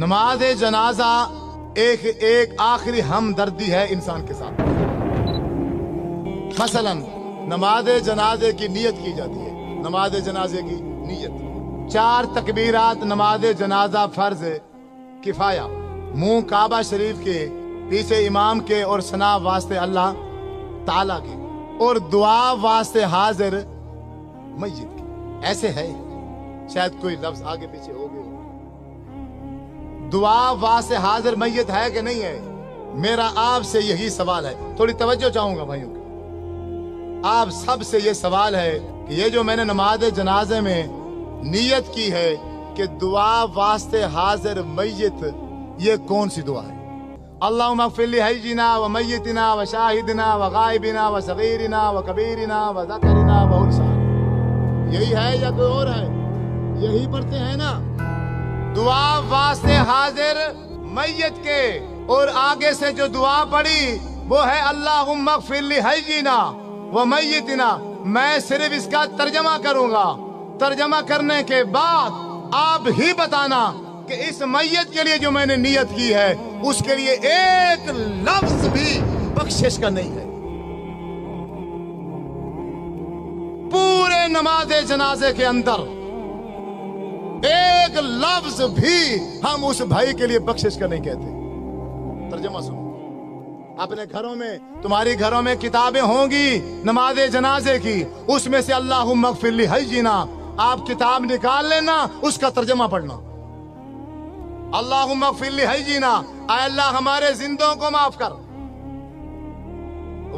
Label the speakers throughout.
Speaker 1: نماز جنازہ ایک آخری ہمدردی ہے انسان کے ساتھ۔ مثلا نماز جنازے کی نیت کی جاتی ہے، نماز جنازے کی نیت 4 تکبیرات نماز جنازہ فرض کفایہ، منہ کعبہ شریف کے پیچھے امام کے اور ثنا واسطے اللہ تعالیٰ کے اور دعا واسطے حاضر میت کے۔ ایسے ہے شاید کوئی لفظ آگے پیچھے ہو گئے، دعا واسطے حاضر میت ہے کہ نہیں ہے؟ میرا آپ سے یہی سوال ہے، تھوڑی توجہ چاہوں گا بھائیوں کی۔ آپ سب سے یہ سوال ہے کہ یہ جو میں نے نماز جنازے میں نیت کی ہے کہ دعا واسطے حاضر میت، یہ کون سی دعا ہے؟ اللہم اغفر لحینا و میتنا و شاہدنا و غائبنا و صغیرنا و کبیرنا و ذکرنا و انثانا، یہی ہے یا کوئی اور ہے؟ یہی پڑھتے ہیں نا، دعا واسطے حاضر میت کے، اور آگے سے جو دعا پڑھی وہ ہے اللہم اغفر لحینا و میتنا۔ میں صرف اس کا ترجمہ کروں گا، ترجمہ کرنے کے بعد آپ ہی بتانا کہ اس میت کے لیے جو میں نے نیت کی ہے اس کے لیے ایک لفظ بھی بخشش کا نہیں ہے۔ پورے نماز جنازے کے اندر ایک لفظ بھی ہم اس بھائی کے لیے بخشش کا نہیں کہتے۔ ترجمہ سنو، اپنے گھروں میں، تمہاری گھروں میں کتابیں ہوں گی نماز جنازے کی، اس میں سے اللہم اغفر لحینا آپ کتاب نکال لینا، اس کا ترجمہ پڑھنا۔ اللہم اغفر لحینا، اے اللہ ہمارے زندوں کو معاف کر،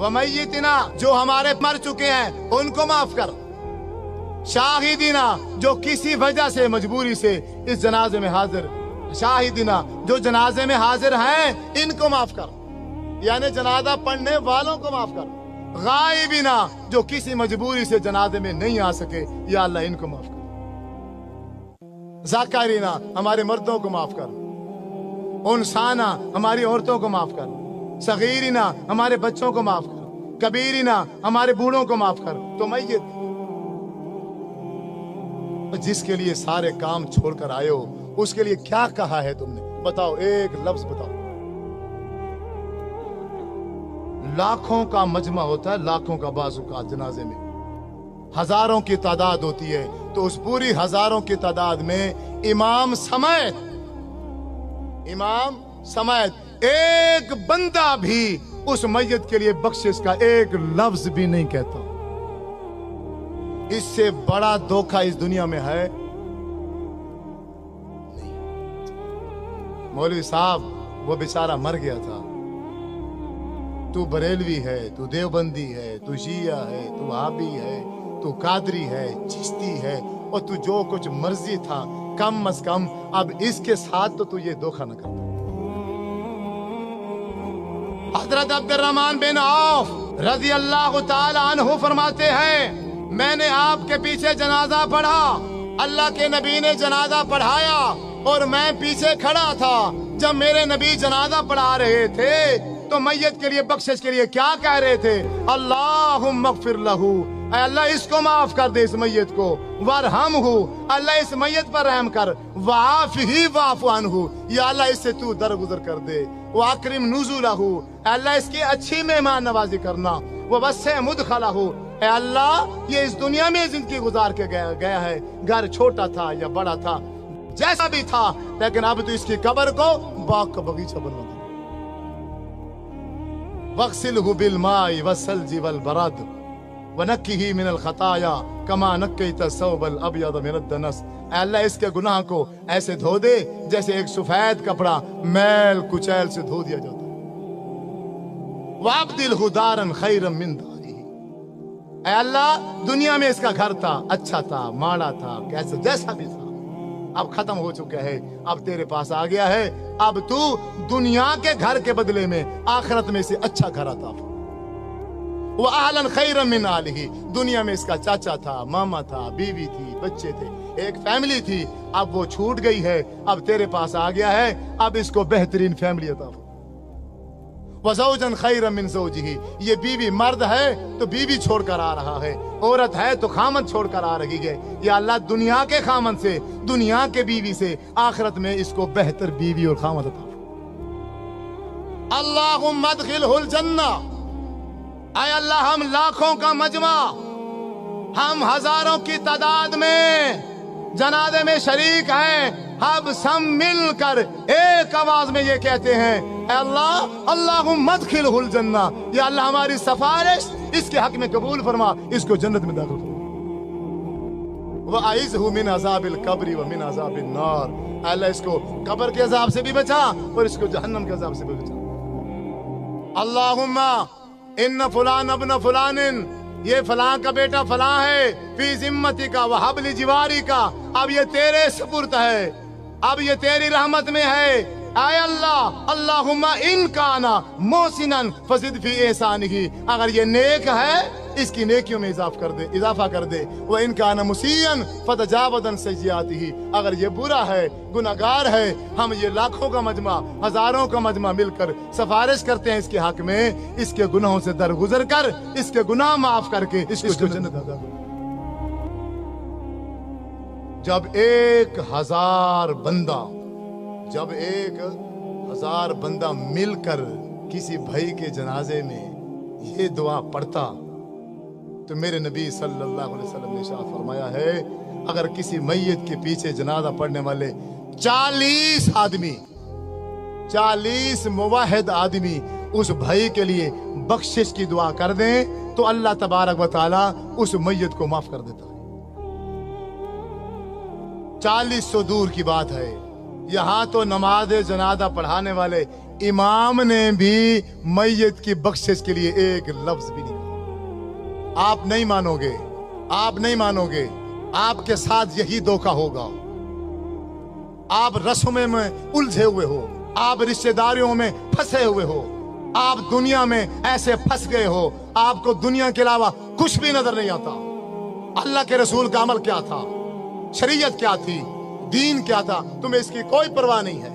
Speaker 1: ومیتنا جو ہمارے مر چکے ہیں ان کو معاف کر، شاہدینا جو کسی وجہ سے مجبوری سے اس جنازے میں حاضر، شاہدینا جو جنازے میں حاضر ہیں ان کو معاف کر، یعنی جنازہ پڑھنے والوں کو معاف کر، غائبینا جو کسی مجبوری سے جنازے میں نہیں آ سکے یا اللہ ان کو معاف کر، ذاکرینا ہمارے مردوں کو معاف کر، انسانا ہماری عورتوں کو معاف کر، صغیرنا ہمارے بچوں کو معاف کر، کبیرنا ہمارے بوڑھوں کو معاف کر۔ تو میت جس کے لیے سارے کام چھوڑ کر آئے ہو اس کے لیے کیا کہا ہے تم نے؟ بتاؤ، ایک لفظ بتاؤ۔ لاکھوں کا مجمع ہوتا ہے، لاکھوں کا بعض اوقات جنازے میں ہزاروں کی تعداد ہوتی ہے، تو اس پوری ہزاروں کی تعداد میں امام سمیت ایک بندہ بھی اس میت کے لیے بخشش کا ایک لفظ بھی نہیں کہتا۔ اس سے بڑا دھوکہ اس دنیا میں ہے نہیں۔ مولوی صاحب وہ بیچارہ مر گیا تھا، تو بریلوی ہے، تو دیوبندی ہے، تو شیعہ ہے، تو وہابی ہے، تو قادری ہے، چشتی ہے، اور تو جو کچھ مرضی تھا، کم از کم اب اس کے ساتھ تو یہ دھوکہ نہ کرتا۔ حضرت عبد الرحمن بن عوف رضی اللہ تعالی عنہ فرماتے ہیں، میں نے آپ کے پیچھے جنازہ پڑھا، اللہ کے نبی نے جنازہ پڑھایا اور میں پیچھے کھڑا تھا۔ جب میرے نبی جنازہ پڑھا رہے تھے تو میت کے لیے بخشش کے لیے کیا کہہ رہے تھے؟ اللہم اغفر لہو، اے اللہ اس کو معاف کر دے، اس میت کو، وارحمہ، اللہ اس میت پر رحم کر، وعافہ واعف عنہ، یا اللہ اس سے تو درگزر کر دے، واکرم نزلہ، اے اللہ اس کی اچھی مہمان نوازی کرنا، ووسع مدخلہ، اے اللہ یہ اس دنیا میں زندگی گزار کے گیا ہے، گھر چھوٹا تھا یا بڑا تھا، جیسا بھی تھا، لیکن اب تو اس کی قبر کو باغ کا باغیچہ بنوا دے۔ وَاغْسِلْهُ بِالْمَاءِ وَالثَّلْجِ وَالْبَرَدِ وَنَقِّهِ مِنَ الْخَطَايَا كَمَا نَقَّيْتَ الثَّوْبَ الْأَبْيَضَ مِنَ الدَّنَسِ، اے اللہ اس کے گناہ کو ایسے دھو دے جیسے ایک سفید کپڑا میل کچیل سے دھو دیا جاتا ہے۔ وَأَبْدِلْهُ دَارًا خَيْرًا مِنْ دَارِهِ، اے اللہ دنیا میں اس کا گھر تھا، اچھا تھا، ماڑا تھا، کیسا جیسا بھی تھا، اب ختم ہو چکا ہے، اب تیرے پاس آ گیا ہے، اب تو دنیا کے گھر کے بدلے میں آخرت میں سے اچھا گھر عطا فرما۔ وَأَهْلًا خَيْرًا مِنْ آلِهِ، دنیا میں اس کا چاچا تھا، ماما تھا، بیوی تھی، بچے تھے، ایک فیملی تھی، اب وہ چھوٹ گئی ہے، اب تیرے پاس آ گیا ہے، اب اس کو بہترین فیملی عطا فرما۔ वज़ौजन खैरन मिन ज़ौजिही, ये बीवी मर्द है तो बीवी छोड़कर आ रहा है, औरत है तो खामन छोड़कर आ रही है। या अल्लाह दुनिया के खामन से, दुनिया के बीवी से आखिरत में इसको बेहतर बीवी और खामन अता। अल्लाहुम्मा अदखिलहुल जन्ना, ऐ अल्लाह हम लाखों का मजमा, हम हजारों की तादाद में जनाजे में शरीक हैं, अब सब मिलकर एक आवाज में ये कहते हैं, अल्लाह अल्लाहुम्मा अदखिलहुल जन्ना, या अल्लाह हमारी सिफारिश इसके हक में कबूल फरमा, इसको जन्नत में दाखिल करो। व अइज़हु मिन अज़ाबिल कब्रि व मिन अज़ाबिन नार, अल्लाह इसको कब्र के अज़ाब से भी बचा और इसको जहन्नम के अज़ाब से भी बचा। अल्लाहुम्मा इन्न फुलान अब्न फुलानिन, ये फलां का बेटा फलां है, फी जिम्मती का व हब्ल जिवारी का, अब ये तेरे सुपुर्द है, अब ये तेरी रहमत में है। आय अल्लाह अल्लाहुम्मा इन काना मोहसिनन फज़िद फी एहसानिही, अगर ये नेक है इसकी नेकियों में इजाफा कर दे। वो इन काना मुसीयन फतजावदन सय्यातिही, अगर ये बुरा है, गुनाहगार है, हम ये लाखों का मजमा, हजारों का मजमा मिलकर सिफारिश करते हैं इसके हक में, इसके गुनाहों से दरगुजर कर, इसके गुनाह माफ करके इसको जन्नत अता कर। जब 1000 बंदा मिलकर किसी भाई के जनाजे में ये दुआ पढ़ता तो मेरे नबी सल्लल्लाहु अलैहि वसल्लम ने इरशाद फरमाया है, अगर किसी मैयत के पीछे जनाजा पढ़ने वाले 40 आदमी, 40 मुवाहिद आदमी उस भाई के लिए बख्शिश की दुआ कर दें तो अल्लाह तबारक व तआला उस मैयत को माफ कर देता है। 40 दूर की बात है, यहाँ तो नमाज जनाजा पढ़ाने वाले इमाम ने भी मैयत की बख्शिश के लिए एक लफ्ज भी नहीं कहा। आप नहीं मानोगे, आप नहीं मानोगे, आपके साथ यही धोखा होगा। आप रस्मों में उलझे हुए हो, आप रिश्तेदारियों में फंसे हुए हो, आप दुनिया में ऐसे फंस गए हो, आपको दुनिया के अलावा कुछ भी नजर नहीं आता। अल्लाह के रसूल का अमल क्या था, शरीयत क्या थी, दीन क्या था, तुम्हें इसकी कोई परवाह नहीं है,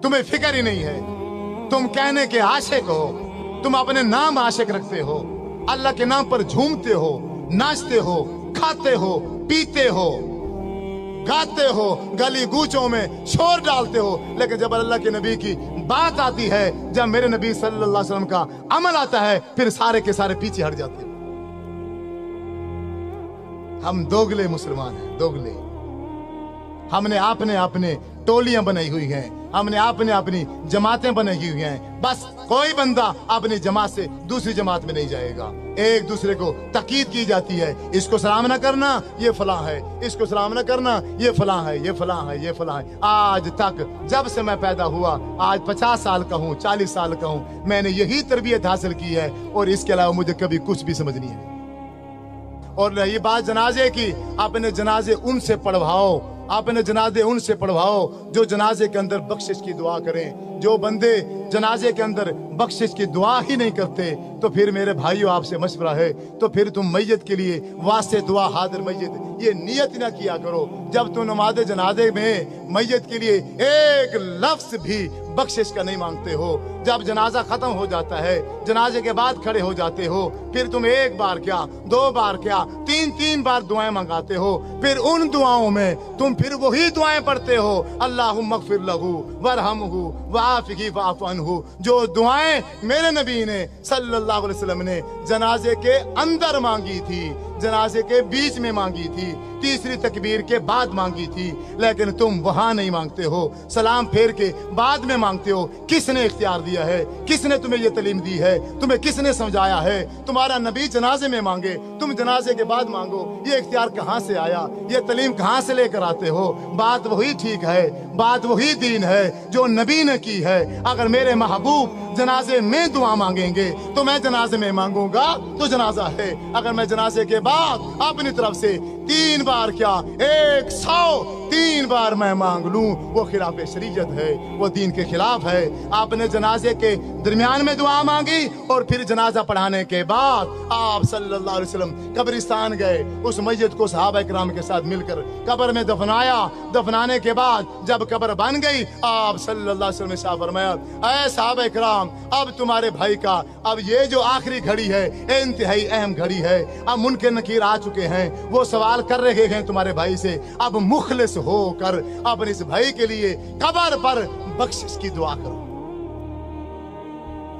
Speaker 1: तुम्हें फिक्र ही नहीं है। तुम कहने के आशिक हो, तुम अपने नाम आशिक रखते हो, अल्लाह के नाम पर झूमते हो, नाचते हो, खाते हो, पीते हो, गाते हो, गली गूंचों में शोर डालते हो, लेकिन जब अल्लाह के नबी की बात आती है, जब मेरे नबी सल्लल्लाहु अलैहि वसल्लम का अमल आता है, फिर सारे के सारे पीछे हट जाते हो। हम दोगले मुसलमान हैं, दोगले। हमने आपने अपने टोलियां बनाई हुई हैं, हमने आपने अपनी जमातें बनाई हुई हैं। बस कोई बंदा अपनी जमात से दूसरी जमात में नहीं जाएगा। एक दूसरे को ताकीद की जाती है, इसको सलाम न करना ये फलां है, इसको सलाम न करना ये फलां है, ये फलां है, ये फलां है। आज तक जब से मैं पैदा हुआ, आज 50 साल का हूँ, 40 साल का हूँ, मैंने यही तरबियत हासिल की है और इसके अलावा मुझे कभी कुछ भी समझ नहीं है। और ये बात जनाजे की, अपने जनाजे उनसे पढ़वाओ, अपने जनाजे उनसे पढ़वाओ जो जनाजे के अंदर बख्शिश की दुआ करें। जो बंदे जनाजे के अंदर बख्शिश की दुआ ही नहीं करते, तो फिर मेरे भाइयों आपसे मशवरा है, तो फिर तुम मैयत के लिए वास्ते दुआ हाजिर मैयत ये नियत ना किया करो। जब तुम नमाज जनाजे में मैयत के लिए एक लफ्ज भी बख्शिश का नहीं मांगते हो, जब जनाजा खत्म हो जाता है, जनाजे के बाद खड़े हो जाते हो, फिर तुम एक बार क्या, 2 बार क्या, 3 बार दुआएं मंगाते हो, फिर उन दुआओं में तुम फिर वही दुआएं पढ़ते हो, अल्लाहुम्मा अग़फ़िर लहू वरहमहू वआफ़िही वअफ़ु अन्हु, जो दुआएं मेरे नबी ने सल्लल्लाहु अलैहि वसल्लम ने जनाजे के अंदर मांगी थी, जनाजे के बीच में मांगी थी, तीसरी तकबीर के बाद मांगी थी, लेकिन तुम वहां नहीं मांगते हो, सलाम फेर के बाद में मांगते हो। किसने इख्तियार दिया है, किसने तुम्हें ये तालीम दी है, तुम्हें किसने समझाया है? तुम्हारा नबी जनाजे में मांगे, तुम जनाजे के बाद मांगो, ये इख्तियार कहाँ से आया, ये तालीम कहाँ से लेकर आते हो? बात वही ठीक है, बात वही दीन है जो नबी ने की है। अगर मेरे महबूब जनाजे में दुआ मांगेंगे तो मैं जनाजे में मांगूंगा तो जनाजा है, अगर मैं जनाजे के बाद अपनी तरफ से 3 बार क्या 103 बार मैं मांग लूं, वो खिलाफ शरीयत है, वो दीन के खिलाफ है। आपने जनाजे के दरमियान में दुआ मांगी और फिर जनाजा पढ़ाने के बाद आप सल्लल्लाहु अलैहि वसल्लम कब्रिस्तान गए, उस मस्जिद को सहाबा इकराम के साथ मिलकर कब्र में दफनाया। दफनाने के बाद जब कब्र बन गई, आप सल्लल्लाहु अलैहि वसल्लम ने साहब फरमाया, ऐ सहाबा इकराम, अब तुम्हारे भाई का अब ये जो आखिरी घड़ी है, इंतहाई अहम घड़ी है, अब मुनकर नकीर आ चुके हैं, वो सवाल कर रहे हैं तुम्हारे भाई से, अब मुखलिस होकर अपने इस भाई के लिए कब्र पर बख्शिश की दुआ करो।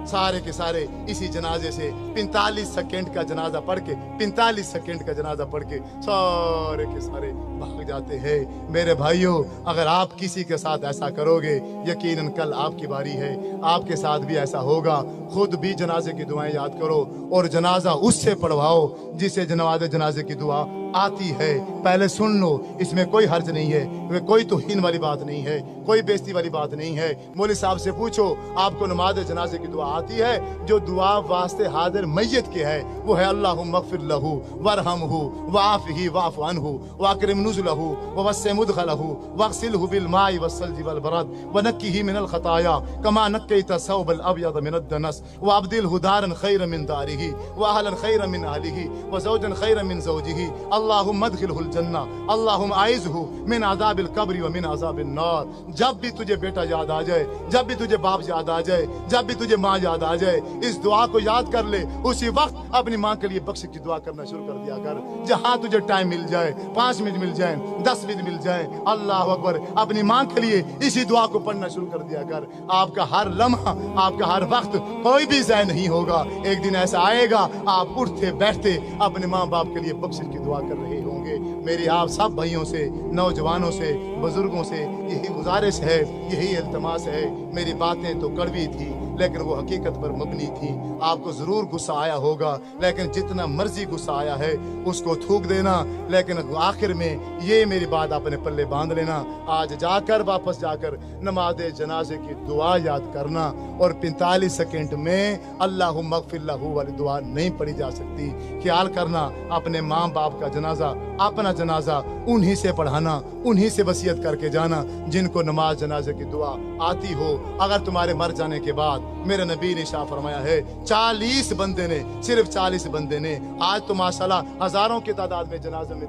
Speaker 1: सारे के सारे इसी जनाजे से 45 सेकंड का जनाजा पढ़ के 45 सेकंड का जनाजा पढ़ के सारे के सारे भाग जाते हैं। मेरे भाइयों, अगर आप किसी के साथ ऐसा करोगे, यकीनन कल आपकी बारी है, आपके साथ भी ऐसा होगा। खुद भी जनाजे की दुआएं याद करो और जनाजा उससे पढ़वाओ जिसे जनाजे की दुआ आती है। पहले सुन लो, इसमें कोई हर्ज नहीं है, कोई तौहीन वाली बात नहीं है, कोई बेइज्जती वाली बात नहीं है। मौलवी साहब से पूछो, आपको नमाज जनाजे की दुआ आती है? जो दुआ वास्ते हाजिर मैयत के है वो है अल्लाहुम्मा मग़फ़िर लहू वरहमहू वआफ़िही वअफ़ु अन्हु वअकरिम नुज़ुलहू ववस्सिअ मुदख़लहू वग़सिलहू बिलमाइ वस्सल्जि वलबरद वनक्किही मिनल ख़ताया कमा नक्कैता सौबल अब्यद मिनद दनस वअब्दिलहू दारन खैरन मिन दारिही वअहलन खैरन मिन अहलिही वज़ौजन खैरन मिन ज़ौजिही अल्लाहुम्मा अदखिलहुल जन्ना अल्लाहुम्मा आइज़हू मिन अज़ाबिल क़ब्रि व मिन अज़ाबिन नार। जब भी तुझे बेटा याद आ जाए, जब भी तुझे बाप याद आ जाए, जब भी तुझे माँ याद आ जाए, इस दुआ को याद कर ले। उसी वक्त अपनी माँ के लिए बख्शिश की दुआ करना शुरू कर दिया कर। जहाँ तुझे टाइम मिल जाए, 5 मिनट मिल जाए, 10 मिनट मिल जाए, अल्लाह अकबर, अपनी माँ के लिए इसी दुआ को पढ़ना शुरू कर दिया कर। आपका हर लम्हा, आपका हर वक्त कोई भी ज़ाय नहीं होगा। एक दिन ऐसा आएगा, आप उठते बैठते अपने माँ बाप के लिए बख्शिश की दुआ कर रहे होंगे। मेरी आप सब भाइयों से, नौजवानों से, बुजुर्गों से यही गुजारिश है, यही इल्तमास है। मेरी बातें तो कड़वी थी लेकिन वो हकीकत पर मबनी थी। आपको जरूर गुस्सा आया होगा, लेकिन जितना मर्जी गुस्सा आया है उसको थूक देना, लेकिन आखिर में ये मेरी बात अपने पल्ले बांध लेना। आज जाकर वापस जाकर नमाज जनाजे की दुआ याद करना, और 45 सेकंड में अल्लाहुम्मा मग़फ़िर लहू वाली दुआ नहीं पढ़ी जा सकती। ख्याल करना, अपने माँ बाप का जनाजा, अपना जनाजा उन्हीं से पढ़ाना, उन्हीं से वसीयत करके जाना जिनको नमाज जनाजे की दुआ आती हो। अगर तुम्हारे मर जाने के बाद, मेरे नबी ने शाह फरमाया है, 40 बंदे ने, सिर्फ 40 बंदे ने, आज तो माशाल्लाह हजारों की तादाद में जनाजे में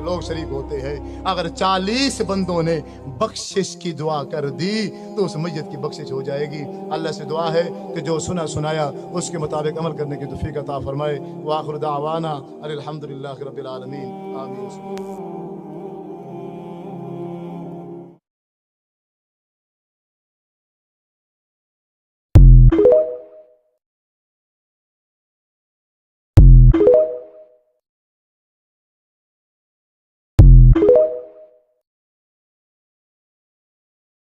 Speaker 1: लोग शरीक होते हैं, अगर 40 बंदों ने बख्शिश की दुआ कर दी तो उस मैयत की बख्शिश हो जाएगी। अल्लाह से दुआ है कि जो सुना सुनाया उसके मुताबिक अमल करने की तौफीक अता फरमाए। व आखिर दावाना अनिल हम्दुलिल्लाहि रब्बिल आलमीन। आमीन।